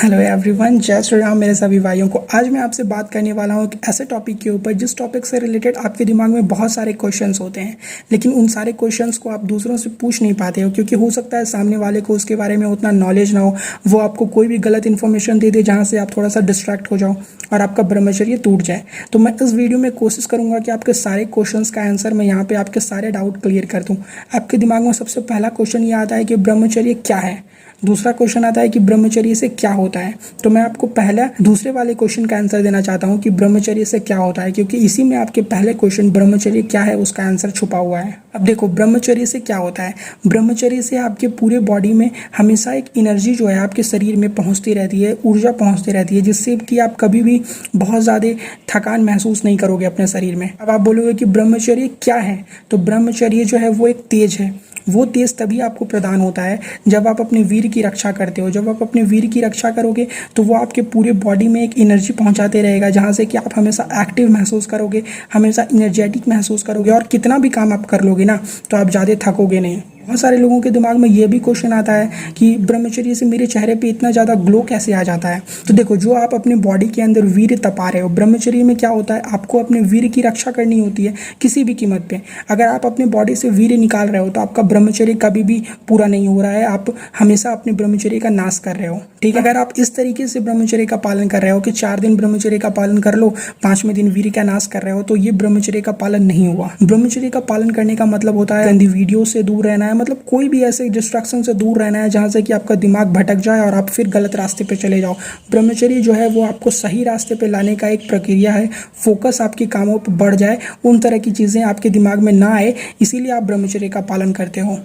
Hello everyone, जय श्री राम मेरे सभी भाइयों को। आज मैं आपसे बात करने वाला हूँ एक ऐसे टॉपिक के ऊपर जिस टॉपिक से रिलेटेड आपके दिमाग में बहुत सारे क्वेश्चंस होते हैं, लेकिन उन सारे क्वेश्चंस को आप दूसरों से पूछ नहीं पाते हो क्योंकि हो सकता है सामने वाले को उसके बारे में उतना नॉलेज ना हो, वो आपको कोई भी गलत इन्फॉर्मेशन दे दे जहाँ से आप थोड़ा सा डिस्ट्रैक्ट हो जाओ और आपका ब्रह्मचर्य टूट जाए। तो मैं इस वीडियो में कोशिश करूँगा कि आपके सारे क्वेश्चंस का आंसर मैं यहाँ पे आपके सारे डाउट क्लियर कर दूँ। आपके दिमाग में सबसे पहला क्वेश्चन ये आता है कि ब्रह्मचर्य क्या है, दूसरा क्वेश्चन आता है कि ब्रह्मचर्य से क्या होता है। तो मैं आपको पहला दूसरे वाले क्वेश्चन का आंसर देना चाहता हूँ कि ब्रह्मचर्य से क्या होता है, क्योंकि इसी में आपके पहले क्वेश्चन ब्रह्मचर्य क्या है उसका आंसर छुपा हुआ है। अब देखो, ब्रह्मचर्य से क्या होता है। ब्रह्मचर्य से आपके पूरे बॉडी में हमेशा एक एनर्जी जो है आपके शरीर में पहुँचती रहती है, ऊर्जा पहुँचती रहती है, जिससे कि आप कभी भी बहुत ज़्यादा थकान महसूस नहीं करोगे अपने शरीर में। अब आप बोलोगे कि ब्रह्मचर्य क्या है, तो ब्रह्मचर्य जो है वो एक तेज है। वो तेज तभी आपको प्रदान होता है जब आप अपने वीर की रक्षा करते हो। जब आप अपने वीर की रक्षा करोगे तो वो आपके पूरे बॉडी में एक एनर्जी पहुंचाते रहेगा, जहां से कि आप हमेशा एक्टिव महसूस करोगे, हमेशा एनर्जेटिक महसूस करोगे और कितना भी काम आप कर लोगे ना तो आप ज़्यादा थकोगे नहीं। बहुत सारे लोगों के दिमाग में ये भी क्वेश्चन आता है कि ब्रह्मचर्य से मेरे चेहरे पे इतना ज़्यादा ग्लो कैसे आ जाता है। तो देखो, जो आप अपने बॉडी के अंदर वीर तपा रहे हो, ब्रह्मचर्य में क्या होता है, आपको अपने वीर की रक्षा करनी होती है किसी भी कीमत पे। अगर आप अपने बॉडी से वीर निकाल रहे हो तो आपका ब्रह्मचर्य कभी भी पूरा नहीं हो रहा है, आप हमेशा अपने ब्रह्मचर्य का नाश कर रहे हो। ठीक है, अगर आप इस तरीके से ब्रह्मचर्य का पालन कर रहे हो कि 4 दिन ब्रह्मचर्य का पालन कर लो, 5वें दिन वीर का नाश कर रहे हो, तो ये ब्रह्मचर्य का पालन नहीं हुआ। ब्रह्मचर्य का पालन करने का मतलब होता है गंदी वीडियो से दूर रहना है, मतलब कोई भी ऐसे डिस्ट्रैक्शन से दूर रहना है जहाँ से कि आपका दिमाग भटक जाए और आप फिर गलत रास्ते पे चले जाओ। ब्रह्मचर्य जो है वो आपको सही रास्ते पे लाने का एक प्रक्रिया है। फोकस आपके कामों पर बढ़ जाए, उन तरह की चीज़ें आपके दिमाग में ना आए, इसीलिए आप ब्रह्मचर्य का पालन करते हो।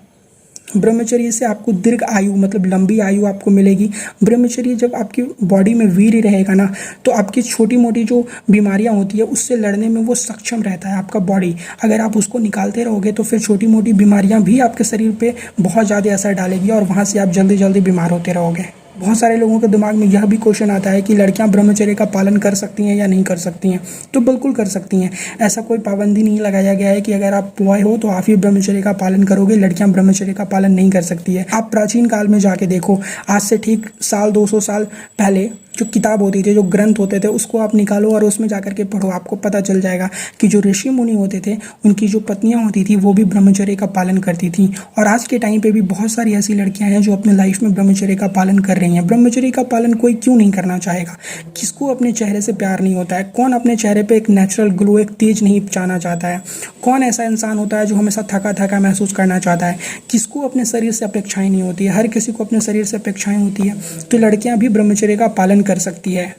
ब्रह्मचर्य से आपको दीर्घ आयु मतलब लंबी आयु आपको मिलेगी। ब्रह्मचर्य जब आपकी बॉडी में वीर्य रहेगा ना तो आपकी छोटी मोटी जो बीमारियां होती है उससे लड़ने में वो सक्षम रहता है आपका बॉडी। अगर आप उसको निकालते रहोगे तो फिर छोटी मोटी बीमारियां भी आपके शरीर पे बहुत ज़्यादा असर डालेगी और वहाँ से आप जल्दी जल्दी बीमार होते रहोगे। बहुत सारे लोगों के दिमाग में यह भी क्वेश्चन आता है कि लड़कियां ब्रह्मचर्य का पालन कर सकती हैं या नहीं कर सकती हैं। तो बिल्कुल कर सकती हैं, ऐसा कोई पाबंदी नहीं लगाया गया है कि अगर आप बॉय हो तो आप ही ब्रह्मचर्य का पालन करोगे, लड़कियां ब्रह्मचर्य का पालन नहीं कर सकती है। आप प्राचीन काल में जाके देखो, आज से ठीक 100-200 साल पहले जो किताब होती थी, जो ग्रंथ होते थे, उसको आप निकालो और उसमें जाकर के पढ़ो, आपको पता चल जाएगा कि जो ऋषि मुनि होते थे उनकी जो पत्नियां होती थी वो भी ब्रह्मचर्य का पालन करती थी। और आज के टाइम पे भी बहुत सारी ऐसी लड़कियां हैं जो अपने लाइफ में ब्रह्मचर्य का पालन कर रही हैं। ब्रह्मचर्य का पालन कोई क्यों नहीं करना चाहेगा? किसको अपने चेहरे से प्यार नहीं होता है? कौन अपने चेहरे पर एक नेचुरल ग्लो, एक तेज नहीं जाना चाहता है? कौन ऐसा इंसान होता है जो हमेशा थका थका महसूस करना चाहता है? किसको अपने शरीर से अपेक्षाएं नहीं होती है? हर किसी को अपने शरीर से अपेक्षाएं होती है। तो लड़कियां भी ब्रह्मचर्य का पालन कर सकती है।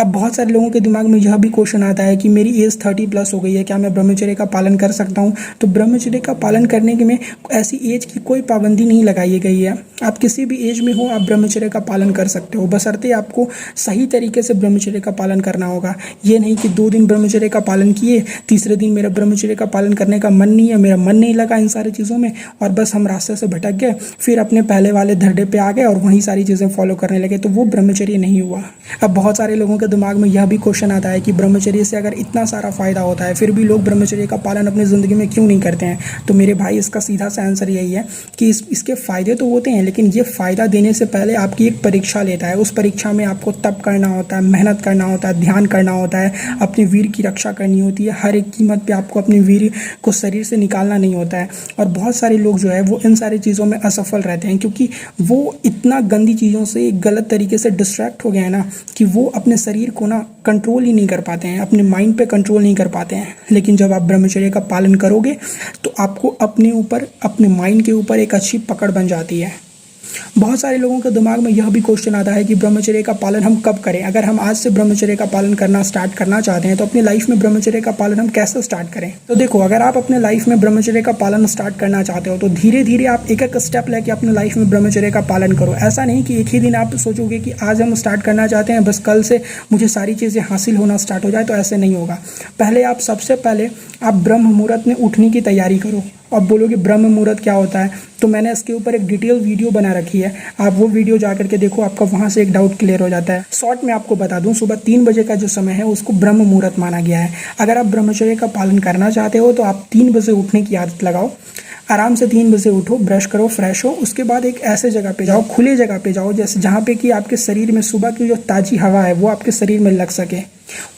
अब बहुत सारे लोगों के दिमाग में यह भी क्वेश्चन आता है कि मेरी एज 30+ हो गई है, क्या मैं ब्रह्मचर्य का पालन कर सकता हूं? तो ब्रह्मचर्य का पालन करने के में ऐसी एज की कोई पाबंदी नहीं लगाई गई है। आप किसी भी एज में हो, आप ब्रह्मचर्य का पालन कर सकते हो, बशर्ते आपको सही तरीके से ब्रह्मचर्य का पालन करना होगा। ये नहीं कि 2 दिन ब्रह्मचर्य का पालन किए, तीसरे दिन मेरा ब्रह्मचर्य का पालन करने का मन नहीं है, मेरा मन नहीं लगा इन सारी चीज़ों में और बस हम रास्ते से भटक गए, फिर अपने पहले वाले धरने पे आ गए और वहीं सारी चीज़ें फॉलो करने लगे, तो वो ब्रह्मचर्य नहीं हुआ। अब बहुत सारे लोगों के दिमाग में यह भी क्वेश्चन आता है कि ब्रह्मचर्य से अगर इतना सारा फायदा होता है फिर भी लोग ब्रह्मचर्य का पालन अपनी ज़िंदगी में क्यों नहीं करते हैं? तो मेरे भाई, इसका सीधा सा आंसर यही है कि इसके फ़ायदे तो होते हैं, लेकिन ये फ़ायदा देने से पहले आपकी एक परीक्षा लेता है। उस परीक्षा में आपको तप करना होता है, मेहनत करना होता है, ध्यान करना होता है, अपने वीर की रक्षा करनी होती है। हर एक कीमत पर आपको अपने वीर को शरीर से निकालना नहीं होता है। और बहुत सारे लोग जो है वो इन सारी चीज़ों में असफल रहते हैं क्योंकि वो इतना गंदी चीज़ों से गलत तरीके से डिस्ट्रैक्ट हो गए हैं ना कि वो अपने शरीर को ना कंट्रोल ही नहीं कर पाते हैं, अपने माइंड पे कंट्रोल नहीं कर पाते हैं। लेकिन जब आप ब्रह्मचर्य का पालन करोगे तो आपको अपने ऊपर, अपने माइंड के ऊपर एक अच्छी पकड़ बन जाती है। बहुत सारे लोगों के दिमाग में यह भी क्वेश्चन आता है कि ब्रह्मचर्य का पालन हम कब करें? अगर हम आज से ब्रह्मचर्य का पालन करना स्टार्ट करना चाहते हैं तो अपनी लाइफ में ब्रह्मचर्य का पालन हम कैसे स्टार्ट करें? तो देखो, अगर आप अपने लाइफ में ब्रह्मचर्य का पालन स्टार्ट करना चाहते हो तो धीरे धीरे आप एक एक स्टेप लेके अपने लाइफ में ब्रह्मचर्य का पालन करो। ऐसा नहीं कि एक ही दिन आप सोचोगे कि आज हम स्टार्ट करना चाहते हैं, बस कल से मुझे सारी चीज़ें हासिल होना स्टार्ट हो जाए, तो ऐसे नहीं होगा। पहले आप सबसे पहले आप ब्रह्म मुहूर्त में उठने की तैयारी करो। अब बोलोगे ब्रह्म मुहूर्त क्या होता है? तो मैंने इसके ऊपर एक डिटेल वीडियो बना रखी है, आप वो वीडियो जा करके देखो, आपका वहाँ से एक डाउट क्लियर हो जाता है। शॉर्ट में आपको बता दूं, सुबह 3 बजे का जो समय है उसको ब्रह्म मुहूर्त माना गया है। अगर आप ब्रह्मचर्य का पालन करना चाहते हो तो आप 3 बजे उठने की आदत लगाओ। आराम से 3 बजे उठो, ब्रश करो, फ्रेश हो, उसके बाद एक ऐसे जगह पे जाओ, खुले जगह पे जाओ, जैसे जहाँ पे कि आपके शरीर में सुबह की जो ताज़ी हवा है वो आपके शरीर में लग सके।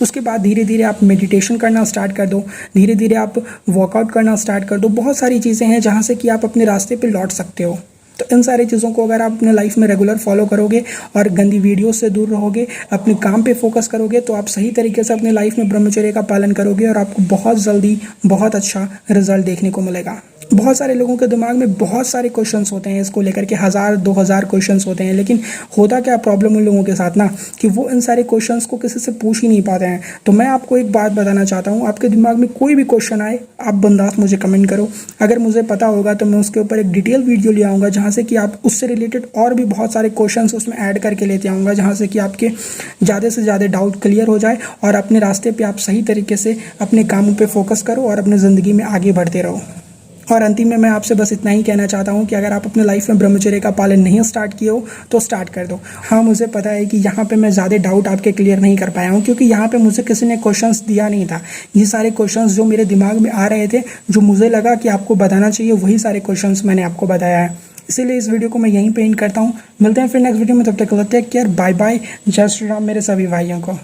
उसके बाद धीरे धीरे आप मेडिटेशन करना स्टार्ट कर दो, धीरे धीरे आप वर्कआउट करना स्टार्ट कर दो। बहुत सारी चीज़ें हैं जहाँ से कि आप अपने रास्ते पे लौट सकते हो। तो इन सारी चीज़ों को अगर आप अपने लाइफ में रेगुलर फॉलो करोगे और गंदी वीडियो से दूर रहोगे, अपने काम पे फोकस करोगे, तो आप सही तरीके से अपने लाइफ में ब्रह्मचर्य का पालन करोगे और आपको बहुत जल्दी बहुत अच्छा रिजल्ट देखने को मिलेगा। बहुत सारे लोगों के दिमाग में बहुत सारे क्वेश्चंस होते हैं इसको लेकर के, 1000-2000 क्वेश्चंस होते हैं, लेकिन होता क्या प्रॉब्लम उन लोगों के साथ ना कि वो इन सारे क्वेश्चंस को किसी से पूछ ही नहीं पाते हैं। तो मैं आपको एक बात बताना चाहता हूँ, आपके दिमाग में कोई भी क्वेश्चन आए, आप बिंदास मुझे कमेंट करो। अगर मुझे पता होगा तो मैं उसके ऊपर एक डिटेल वीडियो ले आऊँगा, जहाँ से कि आप उससे रिलेटेड और भी बहुत सारे क्वेश्चंस उसमें ऐड करके लेते आऊँगा, जहाँ से कि आपके ज़्यादा से ज़्यादा डाउट क्लियर हो जाए और अपने रास्ते पे आप सही तरीके से अपने कामों पे फोकस करो और अपने ज़िंदगी में आगे बढ़ते रहो। और अंतिम में मैं आपसे बस इतना ही कहना चाहता हूँ कि अगर आप अपने लाइफ में ब्रह्मचर्य का पालन नहीं स्टार्ट किए हो तो स्टार्ट कर दो। हाँ, मुझे पता है कि यहाँ पे मैं ज़्यादा डाउट आपके क्लियर नहीं कर पाया हूँ, क्योंकि यहाँ पे मुझे किसी ने क्वेश्चंस दिया नहीं था। ये सारे क्वेश्चंस जो मेरे दिमाग में आ रहे थे, जो मुझे लगा कि आपको बताना चाहिए, वही सारे क्वेश्चंस मैंने आपको बताया है। इसीलिए इस वीडियो को मैं यहीं पे एंड करता हूँ। मिलते हैं फिर नेक्स्ट वीडियो में, तब तक टेक केयर, बाय बाय, जय श्री राम मेरे सभी भाइयों को।